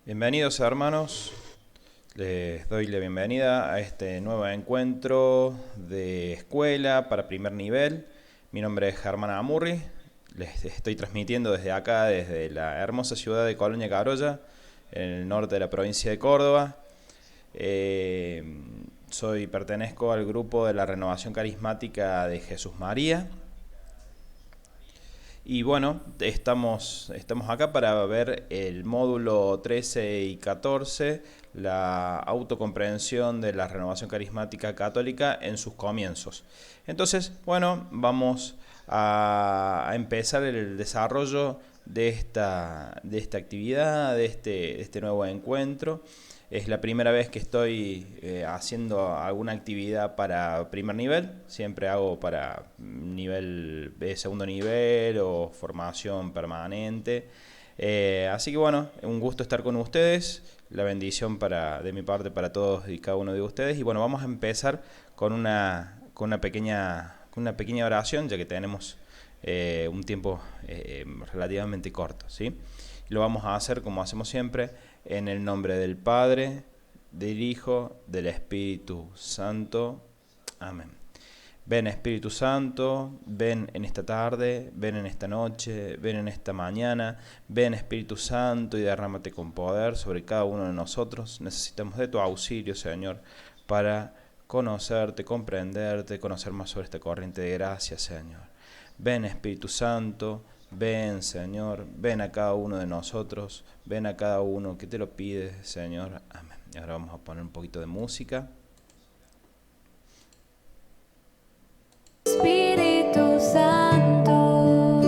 Bienvenidos hermanos, les doy la bienvenida a este nuevo encuentro de escuela para primer nivel. Mi nombre es Germán Amurri, les estoy transmitiendo desde acá, desde la hermosa ciudad de Colonia Carolla, en el norte de la provincia de Córdoba. Pertenezco al grupo de la Renovación Carismática de Jesús María. Y bueno, estamos acá para ver el módulo 13 y 14, la autocomprensión de la renovación carismática católica en sus comienzos. Entonces, bueno, vamos a empezar el desarrollo de esta actividad, de este nuevo encuentro. Es la primera vez que estoy haciendo alguna actividad para primer nivel. Siempre hago para nivel segundo nivel o formación permanente. Así que bueno, un gusto estar con ustedes. La bendición de mi parte para todos y cada uno de ustedes. Y bueno, vamos a empezar con una pequeña oración, ya que tenemos un tiempo relativamente corto, ¿sí? Lo vamos a hacer como hacemos siempre, en el nombre del Padre, del Hijo, del Espíritu Santo. Amén. Ven Espíritu Santo, ven en esta tarde, ven en esta noche, ven en esta mañana, ven Espíritu Santo y derrámate con poder sobre cada uno de nosotros. Necesitamos de tu auxilio, Señor, para conocerte, comprenderte, conocer más sobre esta corriente de gracia, Señor. Ven Espíritu Santo, ven Señor, ven a cada uno de nosotros, ven a cada uno que te lo pide, Señor. Amén. Y ahora vamos a poner un poquito de música. Espíritu Santo,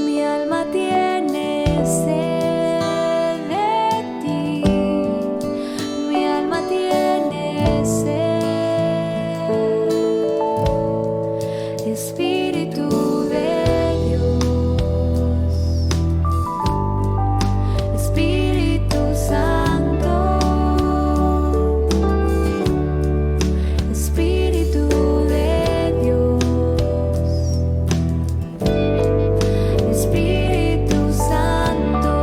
mi alma tiene sed de ti, mi alma tiene sed, Espíritu de Dios, Espíritu Santo. Espíritu de Dios, Espíritu Santo,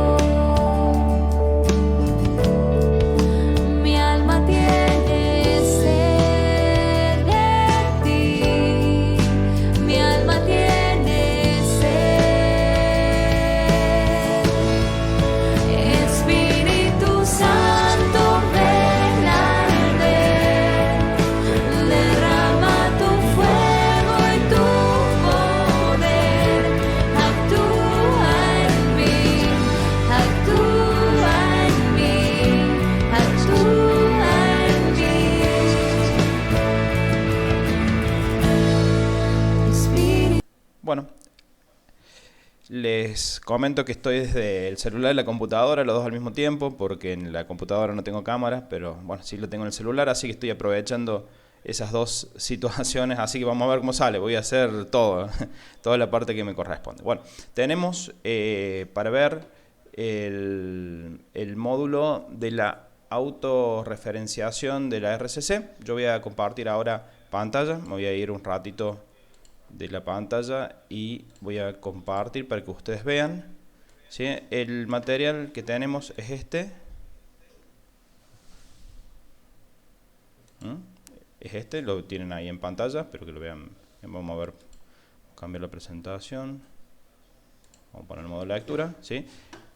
mi alma tiene sed de ti, mi alma tiene sed, Espíritu Santo, ven a arder. Derrama tu fuego y tu poder, actúa en mí, actúa en mí, actúa en mí. Espíritu. Bueno, les comento que estoy desde el celular y la computadora, los dos al mismo tiempo, porque en la computadora no tengo cámara, pero bueno, sí lo tengo en el celular, así que estoy aprovechando esas dos situaciones, así que vamos a ver cómo sale. Voy a hacer todo, toda la parte que me corresponde. Bueno, tenemos para ver el módulo de la autorreferenciación de la RCC. Yo voy a compartir ahora pantalla, me voy a ir un ratito de la pantalla y voy a compartir para que ustedes vean, ¿sí? El material que tenemos es este. Es este, lo tienen ahí en pantalla, espero que lo vean. Vamos a ver, cambiar la presentación. Vamos a poner el modo de lectura, ¿sí?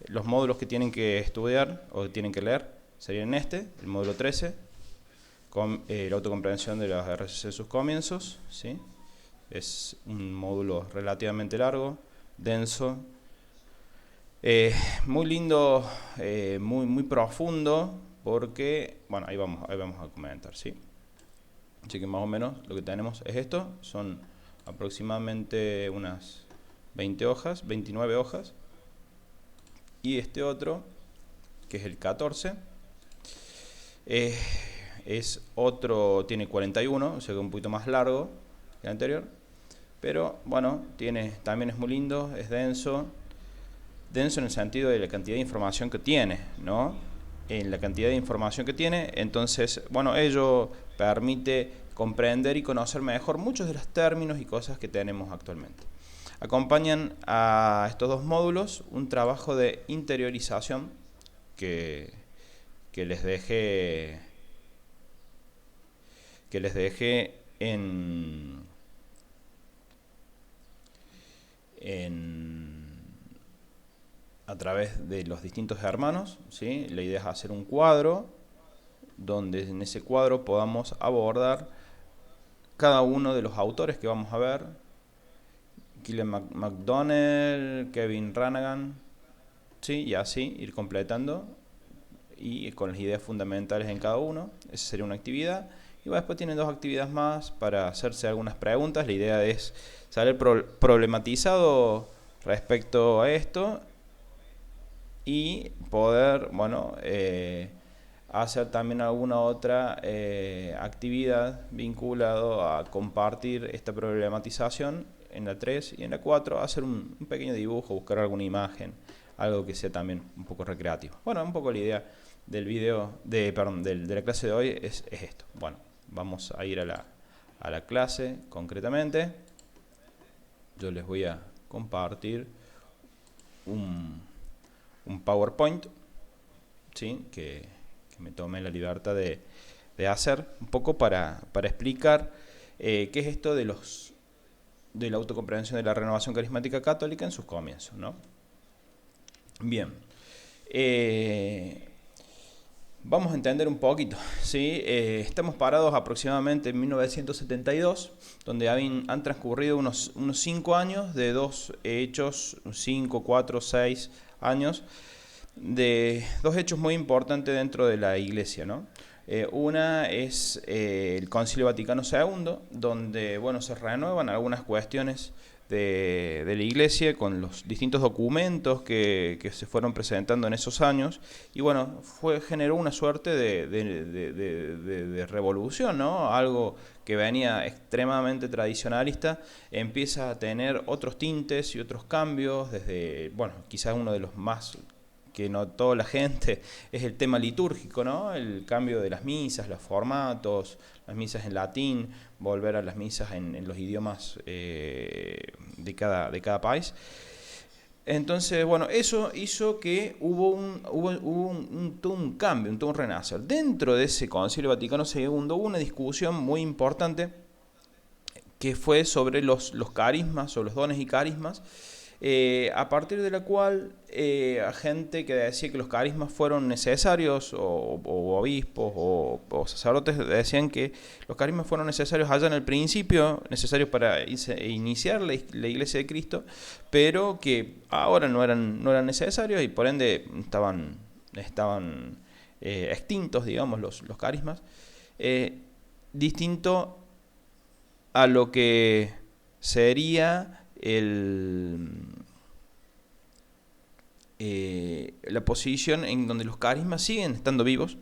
Los módulos que tienen que estudiar o que tienen que leer serían el módulo 13, con la autocomprensión de las RCC de sus comienzos, ¿sí? Es un módulo relativamente largo, denso, muy lindo, muy profundo, porque, bueno, ahí vamos a comentar, ¿sí? Así que más o menos lo que tenemos es esto, son aproximadamente unas 20 hojas, 29 hojas, y este otro, que es el 14, es otro, tiene 41, o sea que un poquito más largo que el anterior, pero bueno, también es muy lindo, es denso en el sentido de la cantidad de información que tiene, ¿no? En la cantidad de información que tiene, entonces, bueno, ello permite comprender y conocer mejor muchos de los términos y cosas que tenemos actualmente. acompañan a estos dos módulos un trabajo de interiorización que les dejé en a través de los distintos hermanos, ¿sí? La idea es hacer un cuadro donde en ese cuadro podamos abordar cada uno de los autores que vamos a ver: Gillian McDonnell, Kevin Ranaghan, ¿sí? Y así ir completando y con las ideas fundamentales en cada uno. Esa sería una actividad. Y después tienen dos actividades más para hacerse algunas preguntas. La idea es saber problematizado respecto a esto y poder, bueno, hacer también alguna otra actividad vinculado a compartir esta problematización en la 3 y en la 4, hacer un pequeño dibujo, buscar alguna imagen, algo que sea también un poco recreativo. Bueno, un poco la idea del video, de la clase de hoy es esto. Bueno, vamos a ir a la clase concretamente. Yo les voy a compartir un PowerPoint, ¿sí? que me tomé la libertad de hacer un poco para explicar qué es esto de la autocomprensión de la renovación carismática católica en sus comienzos, ¿no? Bien, vamos a entender un poquito, ¿sí? Estamos parados aproximadamente en 1972, donde han transcurrido unos 5 años de dos hechos, 5, 4, 6 años, de dos hechos muy importantes dentro de la Iglesia, ¿no? Una es el Concilio Vaticano II, donde, bueno, se renuevan algunas cuestiones de la Iglesia con los distintos documentos que se fueron presentando en esos años, y bueno, generó una suerte de revolución, ¿no? Algo que venía extremadamente tradicionalista empieza a tener otros tintes y otros cambios, desde, bueno, quizás uno de los más que notó la gente es el tema litúrgico, ¿no? El cambio de las misas, los formatos, las misas en latín, volver a las misas en los idiomas de cada país. Entonces, bueno, eso hizo que hubo todo un cambio, todo un renacer. Dentro de ese Concilio Vaticano II hubo una discusión muy importante que fue sobre los carismas o los dones y carismas, a partir de la cual a gente que decía que los carismas fueron necesarios, o obispos o sacerdotes decían que los carismas fueron necesarios allá en el principio, necesarios para iniciar la Iglesia de Cristo, pero que ahora no eran necesarios y por ende estaban extintos, digamos, los carismas, distinto a lo que sería la posición en donde los carismas siguen estando vivos,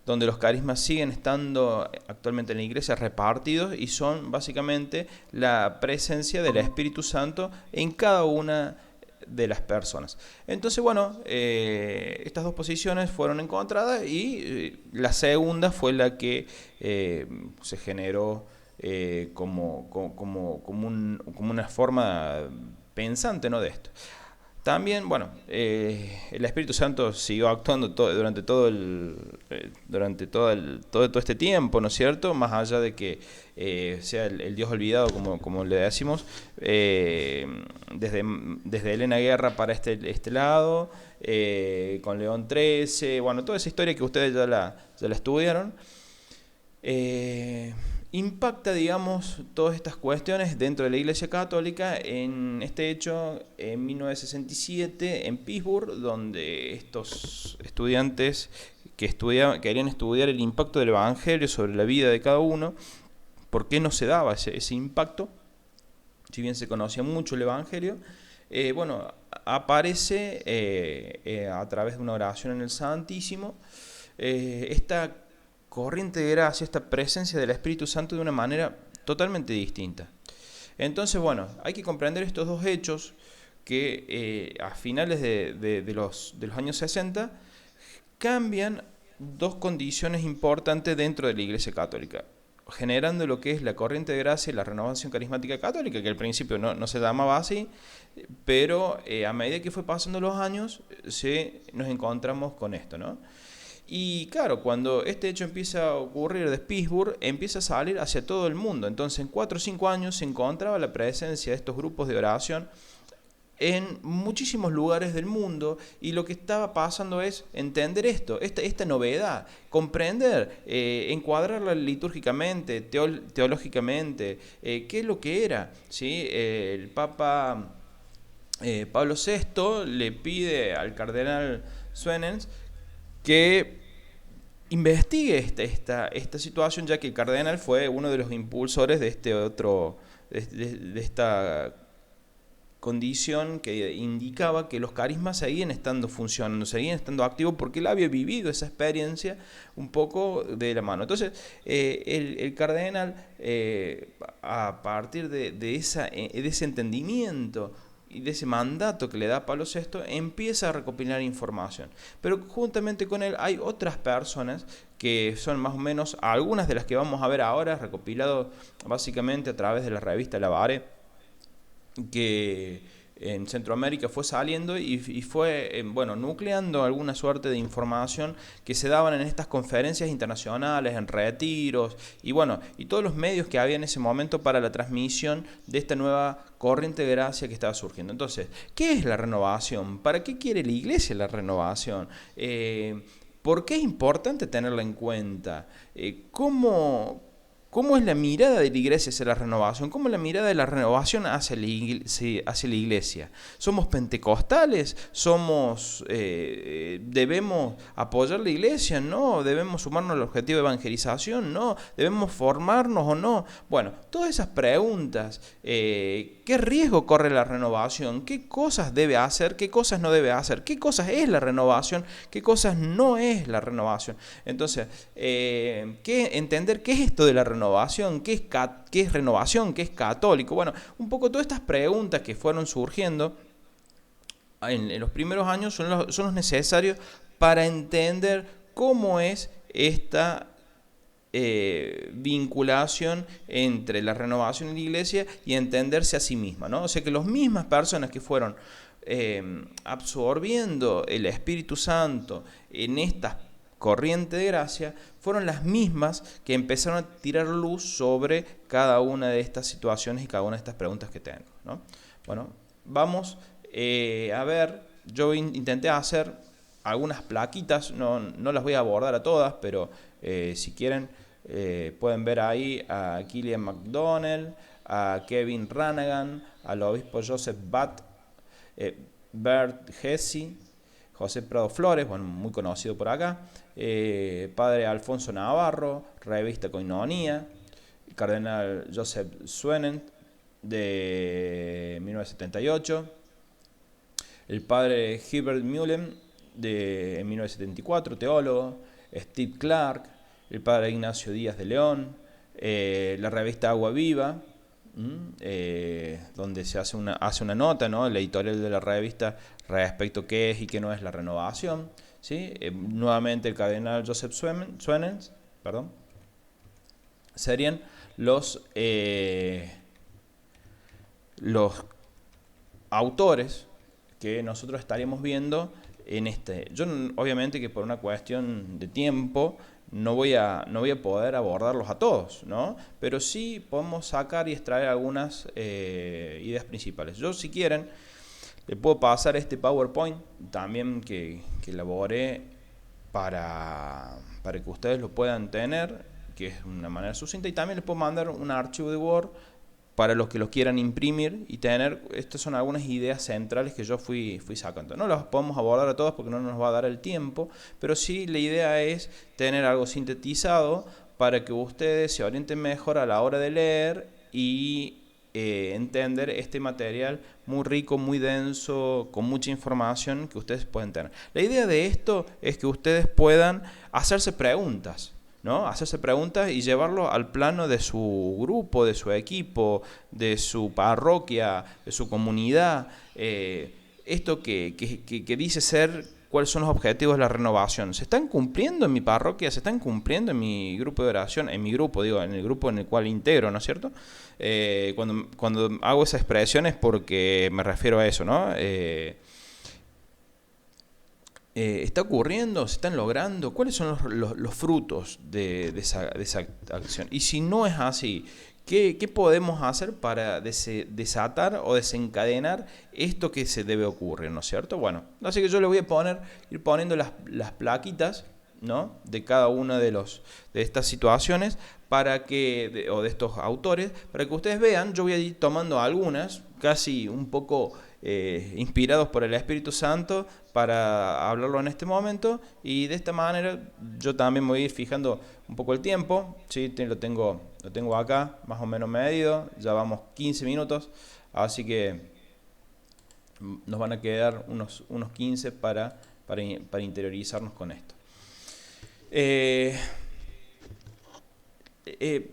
donde los carismas siguen estando actualmente en la Iglesia repartidos y son básicamente la presencia del Espíritu Santo en cada una de las personas. Entonces, bueno, estas dos posiciones fueron encontradas y la segunda fue la que se generó como una forma pensante, ¿no?, de esto. También, bueno, el Espíritu Santo siguió actuando durante todo este tiempo, ¿no es cierto? Más allá de que sea el Dios olvidado, como le decimos, desde Elena Guerra para este lado, con León XIII, bueno, toda esa historia que ustedes ya la estudiaron. Impacta, digamos, todas estas cuestiones dentro de la Iglesia Católica en este hecho en 1967 en Pittsburgh, donde estos estudiantes querían estudiar el impacto del Evangelio sobre la vida de cada uno. ¿Por qué no se daba ese impacto? Si bien se conocía mucho el Evangelio, bueno, aparece a través de una oración en el Santísimo esta corriente de gracia, esta presencia del Espíritu Santo de una manera totalmente distinta. Entonces, bueno, hay que comprender estos dos hechos que a finales de los años 60 cambian dos condiciones importantes dentro de la Iglesia Católica. generando lo que es la corriente de gracia y la renovación carismática católica, que al principio no se llamaba así, pero a medida que fue pasando los años, nos encontramos con esto, ¿no? Y claro, cuando este hecho empieza a ocurrir de Pittsburgh, empieza a salir hacia todo el mundo. Entonces, en 4 o 5 años se encontraba la presencia de estos grupos de oración en muchísimos lugares del mundo, y lo que estaba pasando es entender esta novedad, comprender, encuadrarla litúrgicamente, teológicamente, qué es lo que era, ¿sí? El Papa Pablo VI le pide al cardenal Suenens que investigue esta situación, ya que el cardenal fue uno de los impulsores de de esta condición que indicaba que los carismas seguían estando funcionando, seguían estando activos, porque él había vivido esa experiencia un poco de la mano. Entonces, el cardenal, a partir de ese entendimiento y de ese mandato que le da Pablo VI, empieza a recopilar información. Pero juntamente con él hay otras personas que son más o menos algunas de las que vamos a ver ahora, recopilado básicamente a través de la revista Lavare, que en Centroamérica fue saliendo y fue nucleando alguna suerte de información que se daban en estas conferencias internacionales, en retiros y todos los medios que había en ese momento para la transmisión de esta nueva corriente de gracia que estaba surgiendo. Entonces, ¿qué es la renovación? ¿Para qué quiere la Iglesia la renovación? ¿Por qué es importante tenerla en cuenta? ¿Cómo es la mirada de la Iglesia hacia la renovación? ¿Cómo es la mirada de la renovación hacia la Iglesia? ¿Somos pentecostales? ¿Debemos apoyar la Iglesia? ¿No? ¿Debemos sumarnos al objetivo de evangelización? ¿No? ¿Debemos formarnos o no? Bueno, todas esas preguntas. ¿Qué riesgo corre la renovación? ¿Qué cosas debe hacer? ¿Qué cosas no debe hacer? ¿Qué cosas es la renovación? ¿Qué cosas no es la renovación? Entonces, entender qué es esto de la renovación, qué es renovación, qué es católico. Bueno, un poco todas estas preguntas que fueron surgiendo en los primeros años son los necesarios para entender cómo es esta vinculación entre la renovación y la Iglesia y entenderse a sí misma, ¿no? O sea que las mismas personas que fueron absorbiendo el Espíritu Santo en esta corriente de gracia fueron las mismas que empezaron a tirar luz sobre cada una de estas situaciones y cada una de estas preguntas que tengo, ¿no? Bueno, vamos a ver, yo intenté hacer algunas plaquitas, no las voy a abordar a todas, pero si quieren pueden ver ahí a Killian McDonnell, a Kevin Ranagan, al obispo Joseph Batt, Bert Hesse, José Prado Flores, muy conocido por acá, padre Alfonso Navarro, revista Koinonia, cardenal Joseph Suenens de 1978, el padre Herbert Mullen de 1974, teólogo, Steve Clark, el padre Ignacio Díaz de León, la revista Agua Viva, donde se hace una nota, ¿no? El editorial de la revista respecto a qué es y qué no es la renovación, ¿sí? Nuevamente el cardenal Joseph Suenens, serían los autores que nosotros estaríamos viendo en este. Yo obviamente que por una cuestión de tiempo no voy a poder abordarlos a todos, ¿no? Pero sí podemos sacar y extraer algunas ideas principales. Yo, si quieren, le puedo pasar este PowerPoint también que elaboré para que ustedes lo puedan tener, que es una manera sucinta, y también les puedo mandar un archivo de Word para los que los quieran imprimir y tener. Estas son algunas ideas centrales que yo fui sacando. No las podemos abordar a todas porque no nos va a dar el tiempo, pero sí la idea es tener algo sintetizado para que ustedes se orienten mejor a la hora de leer y entender este material muy rico, muy denso, con mucha información que ustedes pueden tener. La idea de esto es que ustedes puedan hacerse preguntas, ¿no? Hacerse preguntas y llevarlo al plano de su grupo, de su equipo, de su parroquia, de su comunidad. Esto que dice ser cuáles son los objetivos de la renovación. ¿Se están cumpliendo en mi parroquia? ¿Se están cumpliendo en mi grupo de oración? En mi grupo, digo, en el grupo en el cual integro, ¿no es cierto? Cuando hago esa expresión es porque me refiero a eso, ¿no? ¿Está ocurriendo? ¿Se están logrando? ¿Cuáles son los frutos de esa acción? Y si no es así, ¿qué podemos hacer para desatar o desencadenar esto que se debe ocurrir, ¿no es cierto? Bueno, así que yo le voy a ir poniendo las plaquitas, ¿no?, de cada una de estas situaciones o de estos autores, para que ustedes vean. Yo voy a ir tomando algunas, casi un poco inspirados por el Espíritu Santo, para hablarlo en este momento, y de esta manera yo también me voy a ir fijando un poco el tiempo, ¿sí? Lo tengo acá, más o menos medido, ya vamos 15 minutos, así que nos van a quedar unos 15 para interiorizarnos con esto.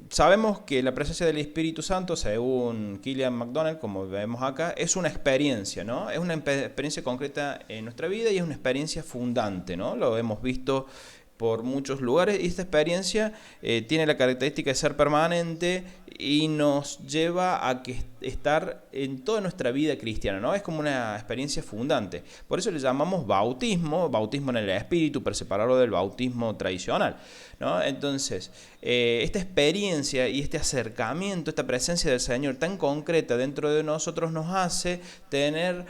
Sabemos que la presencia del Espíritu Santo, según Killian McDonald, como vemos acá, es una experiencia, ¿no? Es una experiencia concreta en nuestra vida y es una experiencia fundante, ¿no? Lo hemos visto por muchos lugares, y esta experiencia tiene la característica de ser permanente y nos lleva a estar en toda nuestra vida cristiana, ¿no? Es como una experiencia fundante. Por eso le llamamos bautismo en el Espíritu, para separarlo del bautismo tradicional, ¿no? Entonces, esta experiencia y este acercamiento, esta presencia del Señor tan concreta dentro de nosotros, nos hace tener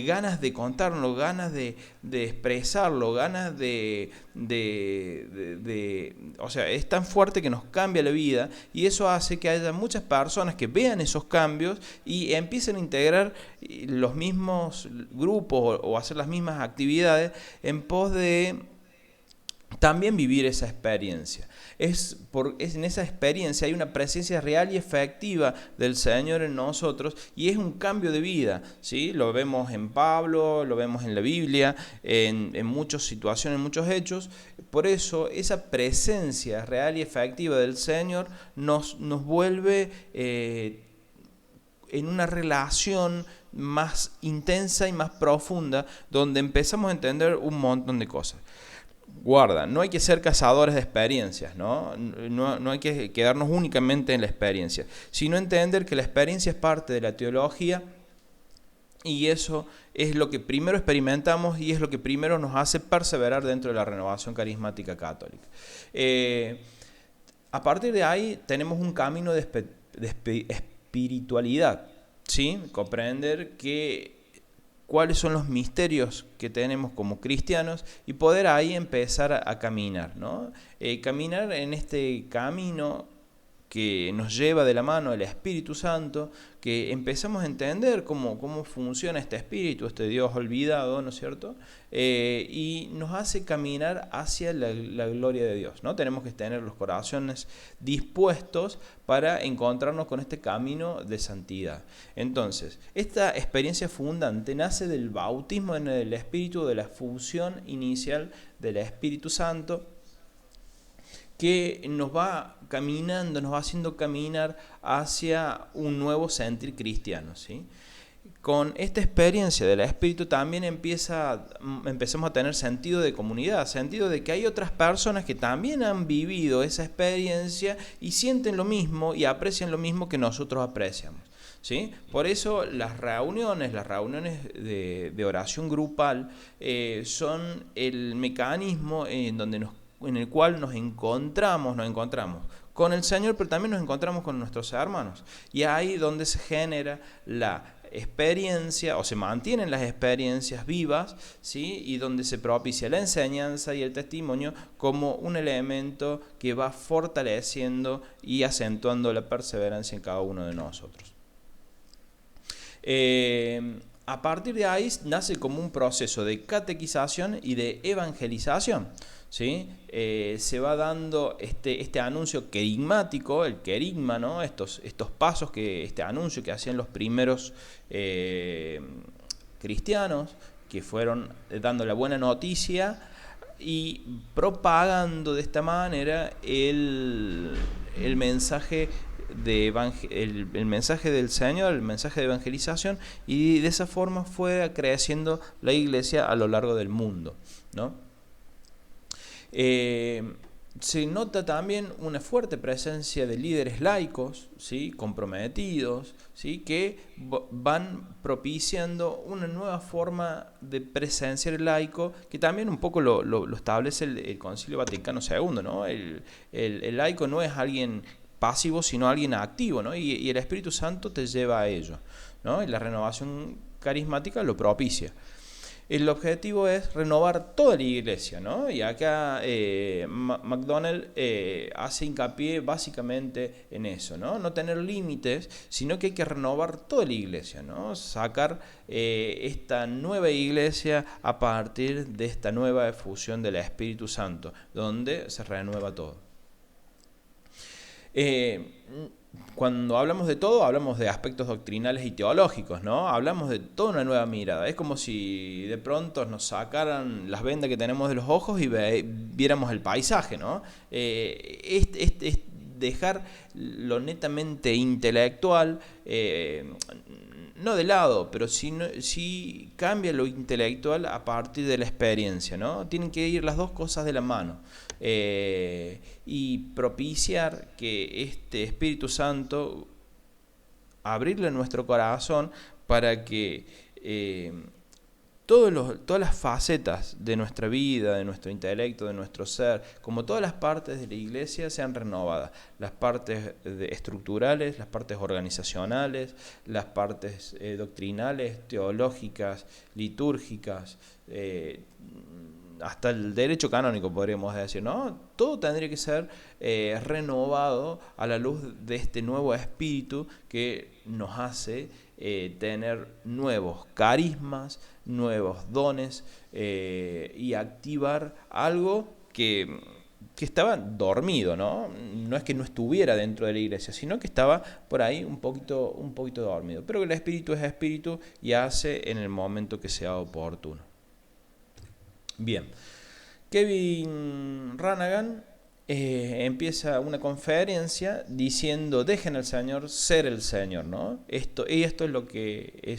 ganas de contarlo, ganas de expresarlo, ganas o sea, es tan fuerte que nos cambia la vida, y eso hace que haya muchas personas que vean esos cambios y empiecen a integrar los mismos grupos o hacer las mismas actividades en pos de también vivir esa experiencia. En esa experiencia hay una presencia real y efectiva del Señor en nosotros, y es un cambio de vida, ¿sí? Lo vemos en Pablo, lo vemos en la Biblia, en muchas situaciones, en muchos hechos. Por eso esa presencia real y efectiva del Señor nos vuelve en una relación más intensa y más profunda, donde empezamos a entender un montón de cosas. Guarda, no hay que ser cazadores de experiencias, ¿no? No hay que quedarnos únicamente en la experiencia, sino entender que la experiencia es parte de la teología, y eso es lo que primero experimentamos y es lo que primero nos hace perseverar dentro de la renovación carismática católica. A partir de ahí tenemos un camino de espiritualidad, ¿sí? Comprender cuáles son los misterios que tenemos como cristianos y poder ahí empezar a caminar, ¿no? Caminar en este camino que nos lleva de la mano el Espíritu Santo, que empezamos a entender cómo funciona este Espíritu, este Dios olvidado, ¿no es cierto? Y nos hace caminar hacia la gloria de Dios, ¿no? Tenemos que tener los corazones dispuestos para encontrarnos con este camino de santidad. Entonces, esta experiencia fundante nace del bautismo en el Espíritu, de la fusión inicial del Espíritu Santo, que nos va haciendo caminar hacia un nuevo sentir cristiano, ¿sí? Con esta experiencia del Espíritu también empezamos a tener sentido de comunidad, sentido de que hay otras personas que también han vivido esa experiencia y sienten lo mismo y aprecian lo mismo que nosotros apreciamos, ¿sí? Por eso las reuniones de oración grupal son el mecanismo en el cual nos encontramos con el Señor, pero también nos encontramos con nuestros hermanos. Y ahí donde se genera la experiencia, o se mantienen las experiencias vivas, ¿sí? Y donde se propicia la enseñanza y el testimonio como un elemento que va fortaleciendo y acentuando la perseverancia en cada uno de nosotros. A partir de ahí nace como un proceso de catequización y de evangelización, ¿sí? Se va dando este anuncio querigmático, el querigma, ¿no? Estos pasos, este anuncio que hacían los primeros cristianos, que fueron dando la buena noticia y propagando de esta manera el mensaje el mensaje del Señor, el mensaje de evangelización, y de esa forma fue creciendo la iglesia a lo largo del mundo, ¿no? Se nota también una fuerte presencia de líderes laicos, ¿sí?, comprometidos, ¿sí?, que van propiciando una nueva forma de presenciar el laico, que también un poco lo establece el Concilio Vaticano II, ¿no? El laico no es alguien pasivo, sino alguien activo, ¿no? Y el Espíritu Santo te lleva a ello, ¿no? Y la renovación carismática lo propicia. El objetivo es renovar toda la iglesia, ¿no? Y acá MacDonald hace hincapié básicamente en eso, ¿no? No tener límites, sino que hay que renovar toda la iglesia, ¿no? Sacar esta nueva iglesia a partir de esta nueva efusión del Espíritu Santo, donde se renueva todo. Cuando hablamos de todo, hablamos de aspectos doctrinales y teológicos, ¿no? Hablamos de toda una nueva mirada. Es como si de pronto nos sacaran las vendas que tenemos de los ojos y viéramos el paisaje, ¿no? Es dejar lo netamente intelectual, no de lado, pero sí cambia lo intelectual a partir de la experiencia, ¿no? Tienen que ir las dos cosas de la mano. Y propiciar que este Espíritu Santo, abrirle nuestro corazón para que todas las facetas de nuestra vida, de nuestro intelecto, de nuestro ser, como todas las partes de la iglesia, sean renovadas. Las partes estructurales, las partes organizacionales, las partes doctrinales, teológicas, litúrgicas, hasta el derecho canónico, podríamos decir, ¿no? Todo tendría que ser renovado a la luz de este nuevo espíritu que nos hace tener nuevos carismas, nuevos dones y activar algo que estaba dormido, ¿no? No es que no estuviera dentro de la iglesia, sino que estaba por ahí un poquito dormido. Pero el espíritu es espíritu y hace en el momento que sea oportuno. Bien, Kevin Ranaghan empieza una conferencia diciendo: dejen al Señor ser el Señor, ¿no? Esto es lo que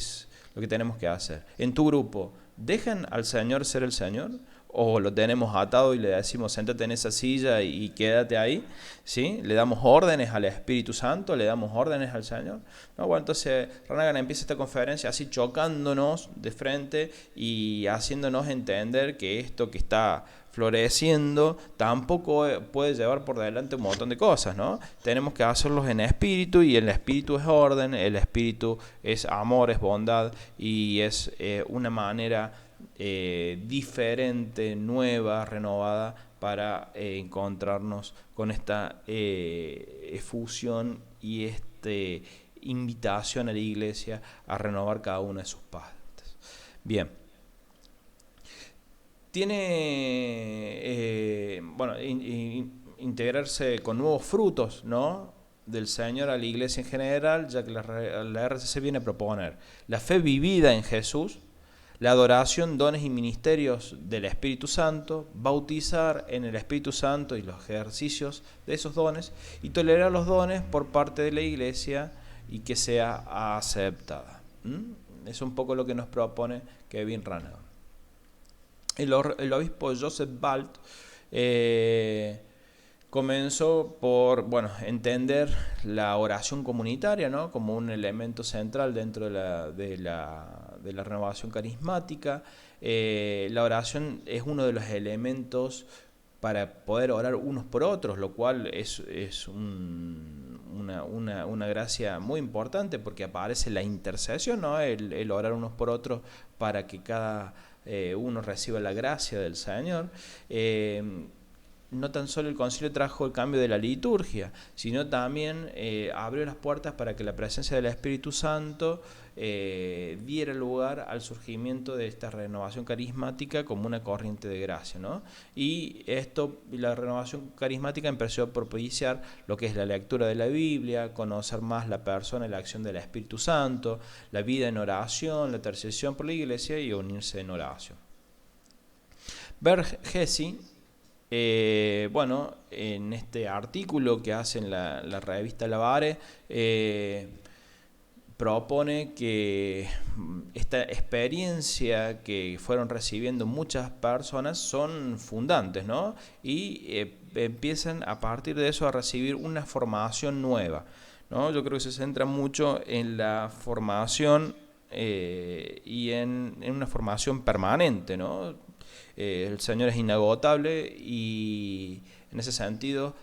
tenemos que hacer. En tu grupo, ¿dejan al Señor ser el Señor? ¿O lo tenemos atado y le decimos sentate en esa silla y quédate ahí? ¿Sí? ¿Le damos órdenes al Espíritu Santo? ¿Le damos órdenes al Señor? No, bueno, entonces Ranaghan empieza esta conferencia así chocándonos de frente y haciéndonos entender que esto que está floreciendo tampoco puede llevar por delante un montón de cosas, ¿no? Tenemos que hacerlos en espíritu, y el espíritu es orden, el espíritu es amor, es bondad, y es una manera diferente, nueva, renovada, para encontrarnos con esta efusión y esta invitación a la iglesia a renovar cada una de sus partes. Bien. Tiene, integrarse con nuevos frutos, ¿no?, del Señor a la iglesia en general, ya que la RCC viene a proponer la fe vivida en Jesús, la adoración, dones y ministerios del Espíritu Santo, bautizar en el Espíritu Santo y los ejercicios de esos dones, y tolerar los dones por parte de la iglesia y que sea aceptada. Es un poco lo que nos propone Kevin Ranaghan. El obispo Joseph Balt comenzó por entender la oración comunitaria, ¿no?, como un elemento central dentro de la renovación carismática. La oración es uno de los elementos para poder orar unos por otros, lo cual es una gracia muy importante, porque aparece la intercesión, ¿no?, el orar unos por otros para que cada uno reciba la gracia del Señor. No tan solo el concilio trajo el cambio de la liturgia, sino también abrió las puertas para que la presencia del Espíritu Santo diera lugar al surgimiento de esta renovación carismática como una corriente de gracia, ¿no? Y la renovación carismática empezó a propiciar lo que es la lectura de la Biblia, conocer más la persona y la acción del Espíritu Santo, la vida en oración, la intercesión por la iglesia y unirse en oración. Berg Hesse bueno, en este artículo que hace en la revista Lavare, propone que esta experiencia que fueron recibiendo muchas personas son fundantes, ¿no? Y empiezan a partir de eso a recibir una formación nueva, ¿no? Yo creo que se centra mucho en la formación y en una formación permanente, ¿no? El Señor es inagotable y en ese sentido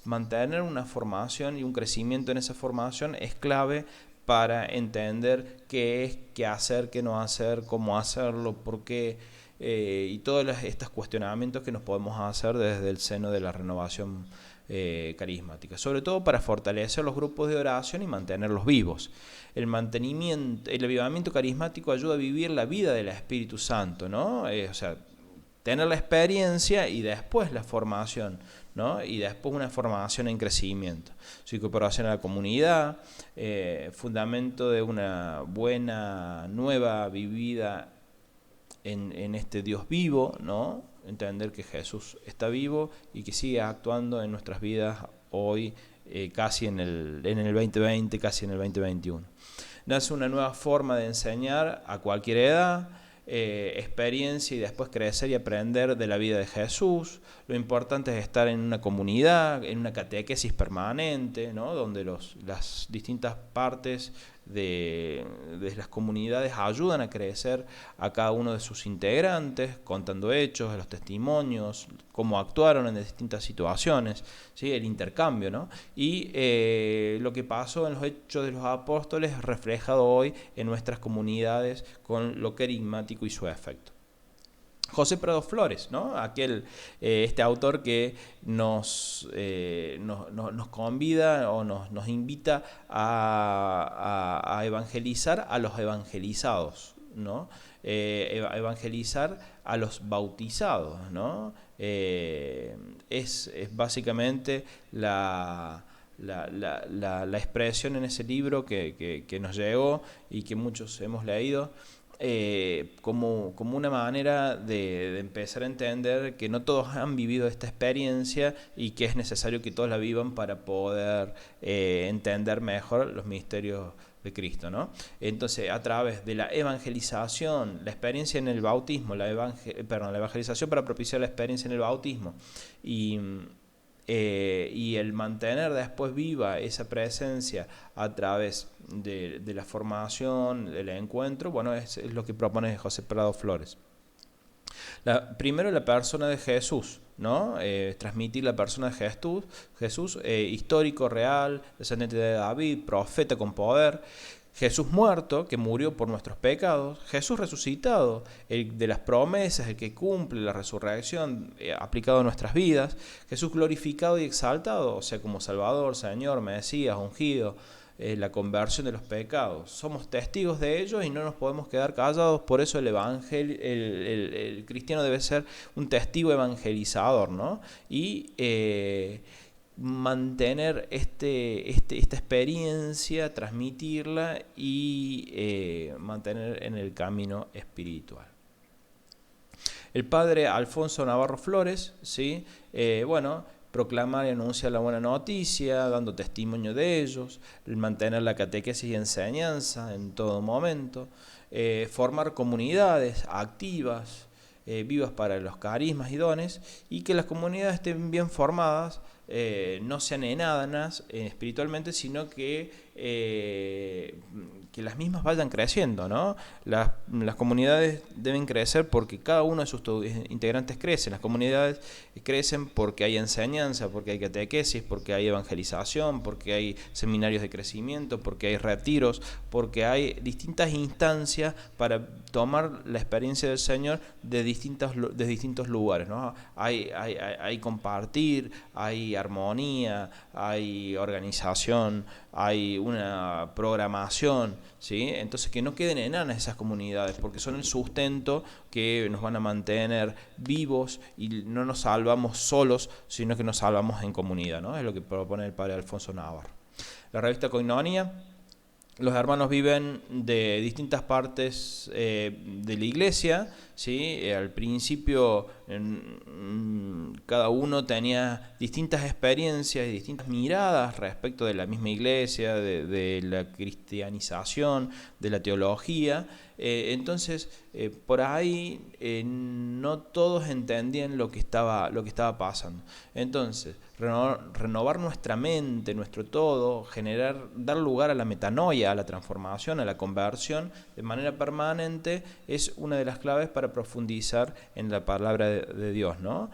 mantener una formación y un crecimiento en esa formación es clave para entender qué es, qué hacer, qué no hacer, cómo hacerlo, por qué, y todos estos cuestionamientos que nos podemos hacer desde el seno de la renovación carismática, sobre todo para fortalecer los grupos de oración y mantenerlos vivos. El mantenimiento, el avivamiento carismático ayuda a vivir la vida del Espíritu Santo, ¿no? O sea, tener la experiencia y después la formación, ¿no? Y después una formación en crecimiento. Su incorporación a la comunidad, fundamento de una buena, nueva vivida en este Dios vivo, ¿no? Entender que Jesús está vivo y que sigue actuando en nuestras vidas hoy, casi en el 2020, casi en el 2021. Nace una nueva forma de enseñar a cualquier edad, experiencia y después crecer y aprender de la vida de Jesús. Lo importante es estar en una comunidad, en una catequesis permanente, ¿no? Donde las distintas partes de las comunidades ayudan a crecer a cada uno de sus integrantes, contando hechos, los testimonios, cómo actuaron en distintas situaciones, ¿sí? El intercambio, ¿no? Y lo que pasó en los Hechos de los Apóstoles es reflejado hoy en nuestras comunidades con lo carismático y su efecto. José Prado Flores, ¿no? Este autor que nos convida o nos invita a evangelizar a los evangelizados, ¿no? Evangelizar a los bautizados, ¿no? Es básicamente la expresión en ese libro que nos llegó y que muchos hemos leído. Como una manera de empezar a entender que no todos han vivido esta experiencia y que es necesario que todos la vivan para poder entender mejor los misterios de Cristo, ¿no? Entonces, a través de la evangelización, la experiencia en el bautismo, la evangelización para propiciar la experiencia en el bautismo y el mantener después viva esa presencia a través de la formación, del encuentro, bueno, es lo que propone José Prado Flores. Primero la persona de Jesús, ¿no? Transmitir la persona de Jesús histórico, real, descendiente de David, profeta con poder. Jesús muerto, que murió por nuestros pecados. Jesús resucitado, el de las promesas, el que cumple la resurrección aplicado a nuestras vidas. Jesús glorificado y exaltado, o sea, como Salvador, Señor, Mesías, ungido, la conversión de los pecados. Somos testigos de ello y no nos podemos quedar callados. Por eso el cristiano debe ser un testigo evangelizador, ¿no? Y mantener esta experiencia, transmitirla y mantener en el camino espiritual. El padre Alfonso Navarro Flores, ¿sí? Proclamar y anunciar la buena noticia, dando testimonio de ellos, mantener la catequesis y enseñanza en todo momento, formar comunidades activas, vivas para los carismas y dones, y que las comunidades estén bien formadas, no sean enanas espiritualmente, sino que las mismas vayan creciendo, ¿no? Las comunidades deben crecer porque cada uno de sus integrantes crece. Las comunidades crecen porque hay enseñanza, porque hay catequesis, porque hay evangelización, porque hay seminarios de crecimiento, porque hay retiros, porque hay distintas instancias para tomar la experiencia del Señor de distintos lugares, ¿no? Hay compartir, hay armonía, hay organización, hay una programación, ¿sí? Entonces que no queden enanas esas comunidades, porque son el sustento que nos van a mantener vivos y no nos salvamos solos, sino que nos salvamos en comunidad, ¿no? Es lo que propone el padre Alfonso Navarro. La revista Koinonia. Los hermanos viven de distintas partes de la iglesia, ¿sí? Al principio Cada uno tenía distintas experiencias y distintas miradas respecto de la misma iglesia, de la cristianización, de la teología. Entonces, por ahí no todos entendían lo que estaba pasando. Entonces, renovar nuestra mente, nuestro todo, dar lugar a la metanoia, a la transformación, a la conversión de manera permanente, es una de las claves para profundizar en la palabra de Dios, ¿no?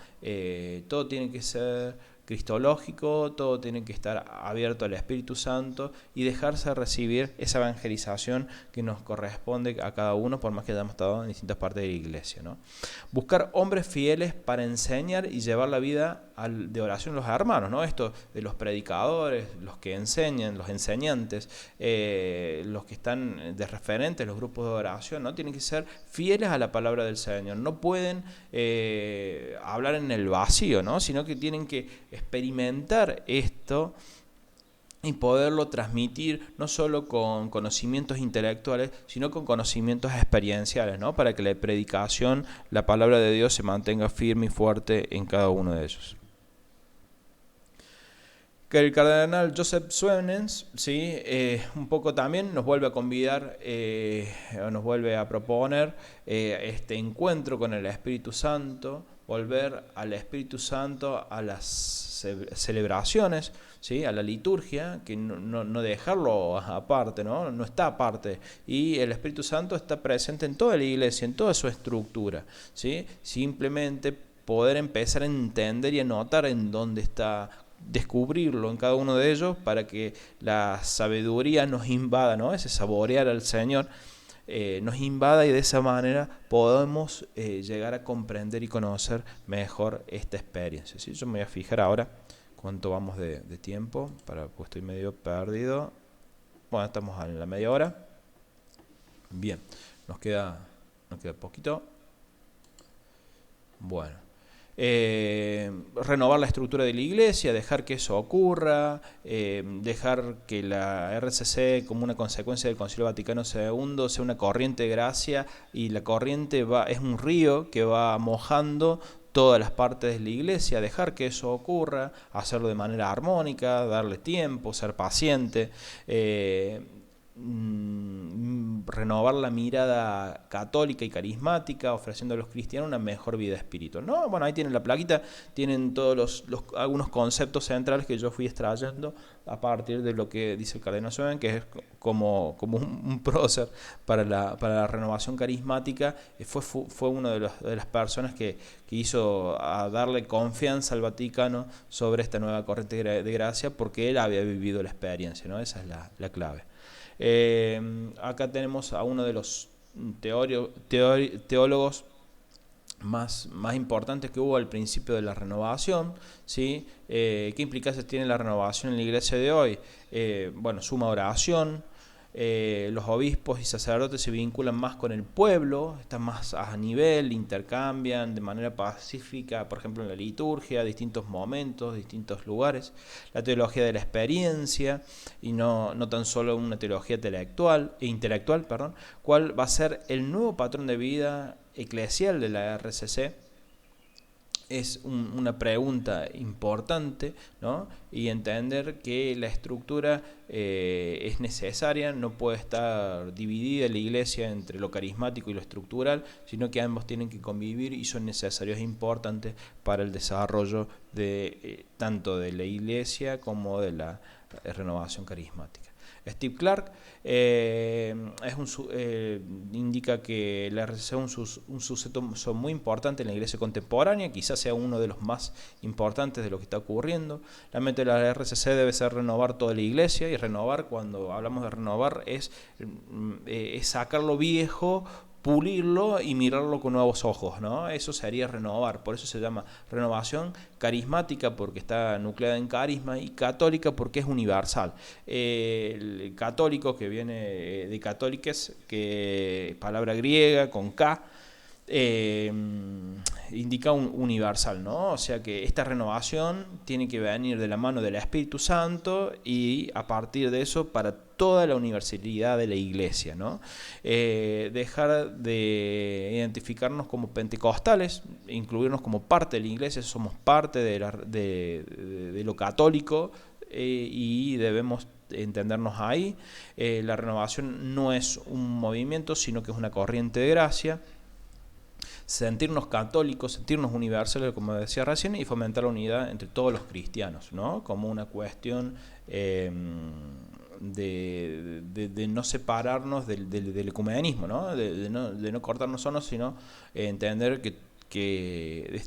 Todo tiene que ser cristológico, todo tiene que estar abierto al Espíritu Santo y dejarse recibir esa evangelización que nos corresponde a cada uno, por más que hayamos estado en distintas partes de la iglesia, ¿no? Buscar hombres fieles para enseñar y llevar la vida de oración a los hermanos, ¿no? Esto de los predicadores, los que enseñan, los enseñantes, los que están de referentes, los grupos de oración, ¿no? Tienen que ser fieles a la palabra del Señor. No pueden hablar en el vacío, ¿no? Sino que tienen que experimentar esto y poderlo transmitir no solo con conocimientos intelectuales, sino con conocimientos experienciales, ¿no? Para que la predicación, la palabra de Dios se mantenga firme y fuerte en cada uno de ellos. Que el cardenal Joseph Suenens, ¿sí? Un poco también nos vuelve a convidar, nos vuelve a proponer este encuentro con el Espíritu Santo, volver al Espíritu Santo a las celebraciones, ¿sí? A la liturgia, que no dejarlo aparte, no está aparte. Y el Espíritu Santo está presente en toda la iglesia, en toda su estructura, ¿sí? Simplemente poder empezar a entender y a notar en dónde está, descubrirlo en cada uno de ellos para que la sabiduría nos invada, ¿no? Ese saborear al Señor nos invada y de esa manera podemos llegar a comprender y conocer mejor esta experiencia, ¿sí? Yo me voy a fijar ahora cuánto vamos de tiempo, pues estoy medio perdido. Bueno, estamos en la media hora. Bien, nos queda poquito. Bueno. Renovar la estructura de la iglesia, dejar que eso ocurra, dejar que la RCC, como una consecuencia del Concilio Vaticano II, sea una corriente de gracia, y la corriente es un río que va mojando todas las partes de la iglesia, dejar que eso ocurra, hacerlo de manera armónica, darle tiempo, ser paciente, renovar la mirada católica y carismática, ofreciendo a los cristianos una mejor vida espiritual, ¿no? Bueno, ahí tienen la plaquita, tienen todos algunos conceptos centrales que yo fui extrayendo a partir de lo que dice el cardenal Suenens, que es como un prócer para la renovación carismática. Fue una de las personas que hizo a darle confianza al Vaticano sobre esta nueva corriente de gracia, porque él había vivido la experiencia, ¿no? Esa es la clave. Acá tenemos a uno de los teólogos más importantes que hubo al principio de la renovación, ¿sí? ¿Qué implicancias tiene la renovación en la iglesia de hoy? Bueno, suma oración. Los obispos y sacerdotes se vinculan más con el pueblo, están más a nivel, intercambian de manera pacífica, por ejemplo en la liturgia, distintos momentos, distintos lugares. La teología de la experiencia, y no tan solo una teología intelectual, cuál va a ser el nuevo patrón de vida eclesial de la RCC. Es una pregunta importante, ¿no? Y entender que la estructura es necesaria, no puede estar dividida la iglesia entre lo carismático y lo estructural, sino que ambos tienen que convivir y son necesarios e importantes para el desarrollo tanto de la iglesia como de la renovación carismática. Steve Clark indica que la RCC es un suceso muy importante en la iglesia contemporánea, quizás sea uno de los más importantes de lo que está ocurriendo. La mente de la RCC debe ser renovar toda la iglesia, y renovar, cuando hablamos de renovar, es sacar lo viejo, pulirlo y mirarlo con nuevos ojos, ¿no? Eso sería renovar. Por eso se llama renovación carismática, porque está nucleada en carisma, y católica porque es universal. El católico, que viene de católiques, que palabra griega con K, indica un universal, ¿no? O sea que esta renovación tiene que venir de la mano del Espíritu Santo y a partir de eso para toda la universalidad de la iglesia, ¿no? Dejar de identificarnos como pentecostales, incluirnos como parte de la iglesia, somos parte de lo católico, y debemos entendernos ahí. La renovación no es un movimiento, sino que es una corriente de gracia. Sentirnos católicos, sentirnos universales, como decía recién, y fomentar la unidad entre todos los cristianos, ¿no? Como una cuestión de no separarnos del ecumenismo, ¿no? De no cortarnos solos, sino entender que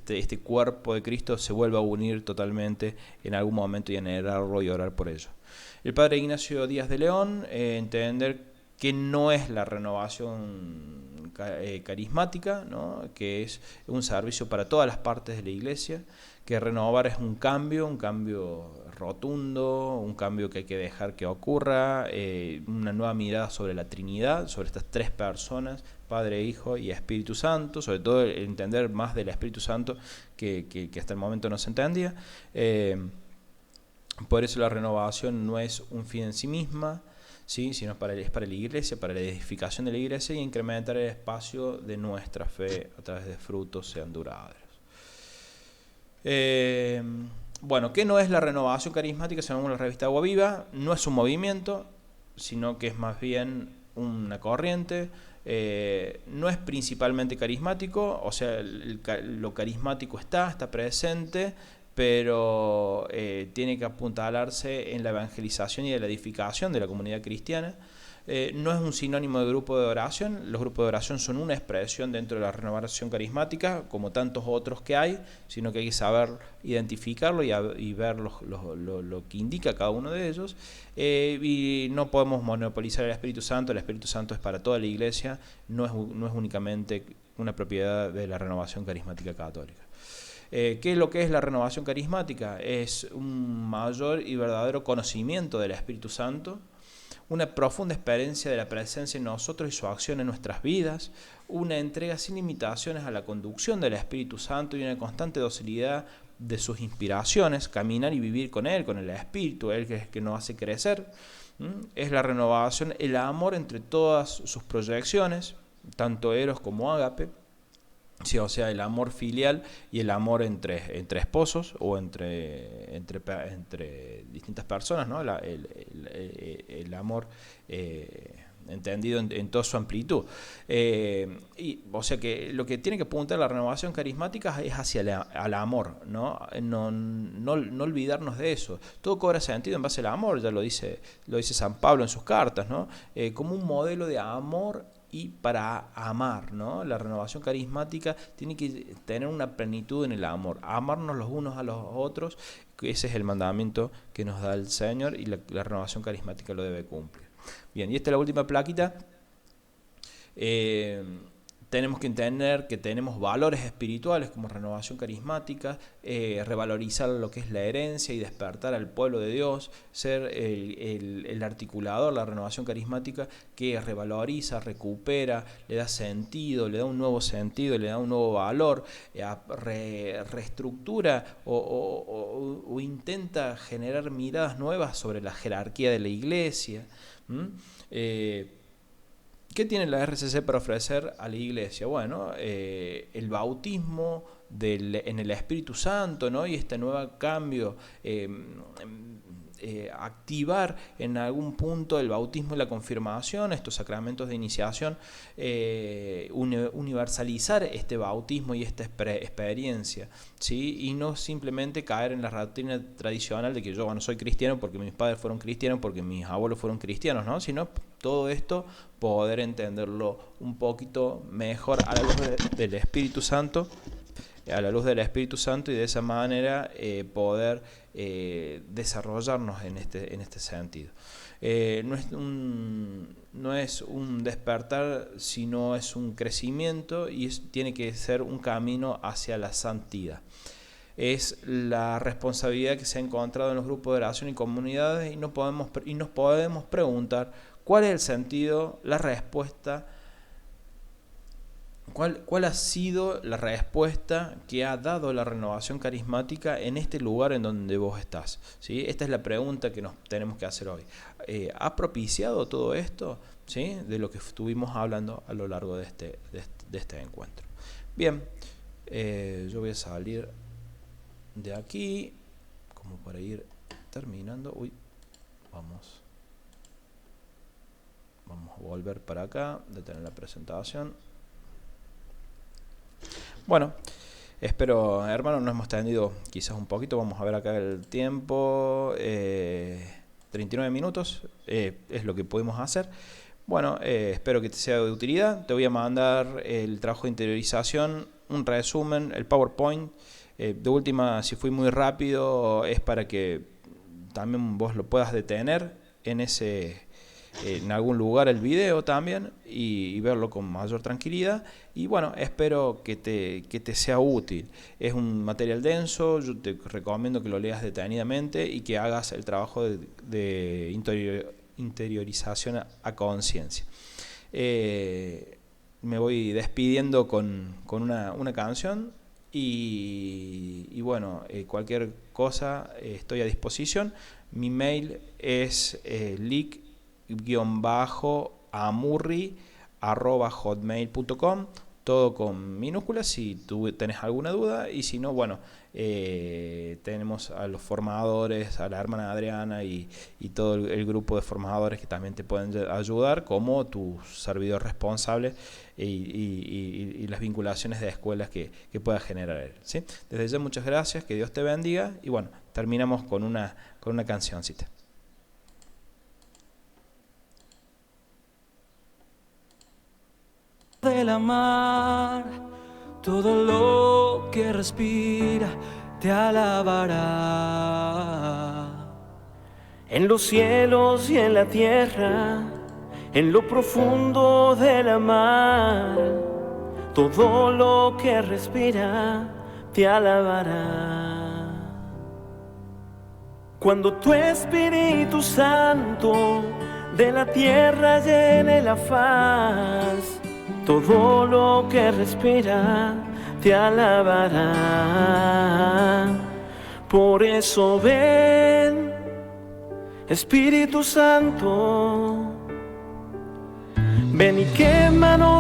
este cuerpo de Cristo se vuelva a unir totalmente en algún momento y anhelarlo y orar por ello. El padre Ignacio Díaz de León, entender que no es la renovación carismática, ¿no? Que es un servicio para todas las partes de la iglesia, que renovar es un cambio rotundo, un cambio que hay que dejar que ocurra, una nueva mirada sobre la Trinidad, sobre estas tres personas, Padre, Hijo y Espíritu Santo, sobre todo entender más del Espíritu Santo que hasta el momento no se entendía. Por eso la renovación no es un fin en sí misma, ¿sí? Sino es para la iglesia, para la edificación de la iglesia y incrementar el espacio de nuestra fe a través de frutos sean duraderos. Bueno, ¿qué no es la renovación carismática según la revista Agua Viva? No es un movimiento, sino que es más bien una corriente. No es principalmente carismático, o sea, lo carismático está presente, pero tiene que apuntalarse en la evangelización y de la edificación de la comunidad cristiana. No es un sinónimo de grupo de oración. Los grupos de oración son una expresión dentro de la renovación carismática, como tantos otros que hay, sino que hay que saber identificarlo y ver lo que indica cada uno de ellos. Y no podemos monopolizar el Espíritu Santo. El Espíritu Santo es para toda la iglesia, no es únicamente una propiedad de la renovación carismática católica. ¿Qué es lo que es la renovación carismática? Es un mayor y verdadero conocimiento del Espíritu Santo, una profunda experiencia de la presencia en nosotros y su acción en nuestras vidas, una entrega sin limitaciones a la conducción del Espíritu Santo y una constante docilidad de sus inspiraciones, caminar y vivir con Él, con el Espíritu, Él que nos hace crecer. Es la renovación, el amor entre todas sus proyecciones, tanto eros como ágape. Sí, o sea, el amor filial y el amor entre esposos o entre distintas personas, ¿no? El amor entendido en toda su amplitud. O sea que lo que tiene que apuntar la renovación carismática es hacia al amor, ¿no? No olvidarnos de eso. Todo cobra sentido en base al amor, ya lo dice San Pablo en sus cartas, ¿no? Como un modelo de amor y para amar, ¿no? La renovación carismática tiene que tener una plenitud en el amor, amarnos los unos a los otros, que ese es el mandamiento que nos da el Señor y la renovación carismática lo debe cumplir. Bien, y esta es la última plaquita. Tenemos que entender que tenemos valores espirituales como renovación carismática, revalorizar lo que es la herencia y despertar al pueblo de Dios, ser el articulador, la renovación carismática que revaloriza, recupera, le da sentido, le da un nuevo sentido, le da un nuevo valor, reestructura o intenta generar miradas nuevas sobre la jerarquía de la iglesia. ¿Qué tiene la RCC para ofrecer a la iglesia? Bueno, el bautismo en el Espíritu Santo, ¿no? Y este nuevo cambio, activar en algún punto el bautismo y la confirmación, estos sacramentos de iniciación, universalizar este bautismo y esta experiencia, ¿sí? Y no simplemente caer en la rutina tradicional de que yo soy cristiano porque mis padres fueron cristianos, porque mis abuelos fueron cristianos, ¿no? Sino todo esto poder entenderlo un poquito mejor a la luz del Espíritu Santo, y de esa manera poder desarrollarnos en este sentido. No es un despertar, sino es un crecimiento y tiene que ser un camino hacia la santidad. Es la responsabilidad que se ha encontrado en los grupos de oración y comunidades y nos podemos preguntar cuál es el sentido, la respuesta, ¿Cuál ha sido la respuesta que ha dado la renovación carismática en este lugar en donde vos estás? ¿Sí? Esta es la pregunta que nos tenemos que hacer hoy. ¿Ha propiciado todo esto? ¿Sí? De lo que estuvimos hablando a lo largo de este encuentro. Bien, yo voy a salir de aquí como para ir terminando. Vamos a volver para acá, detener la presentación. Bueno, espero, hermanos, nos hemos extendido quizás un poquito. Vamos a ver acá el tiempo. 39 minutos es lo que podemos hacer. Bueno, espero que te sea de utilidad. Te voy a mandar el trabajo de interiorización, un resumen, el PowerPoint. De última, si fui muy rápido, es para que también vos lo puedas detener en algún lugar el video también y verlo con mayor tranquilidad. Y bueno, espero que te sea útil. Es un material denso, yo te recomiendo que lo leas detenidamente y que hagas el trabajo de interiorización a conciencia. Me voy despidiendo con una canción y bueno, cualquier cosa estoy a disposición. Mi mail es lic-amurri@hotmail.com, todo con minúsculas si tú tenés alguna duda, y si no, bueno, tenemos a los formadores, a la hermana Adriana y todo el grupo de formadores que también te pueden ayudar, como tu servidor responsable y las vinculaciones de escuelas que pueda generar él, ¿sí? Desde ya, muchas gracias, que Dios te bendiga, y bueno, terminamos con una cancioncita. Del mar, todo lo que respira te alabará. En los cielos y en la tierra, en lo profundo de la mar, todo lo que respira te alabará. Cuando tu Espíritu Santo de la tierra llene la faz, todo lo que respira te alabará. Por eso ven, Espíritu Santo, ven y quémanos.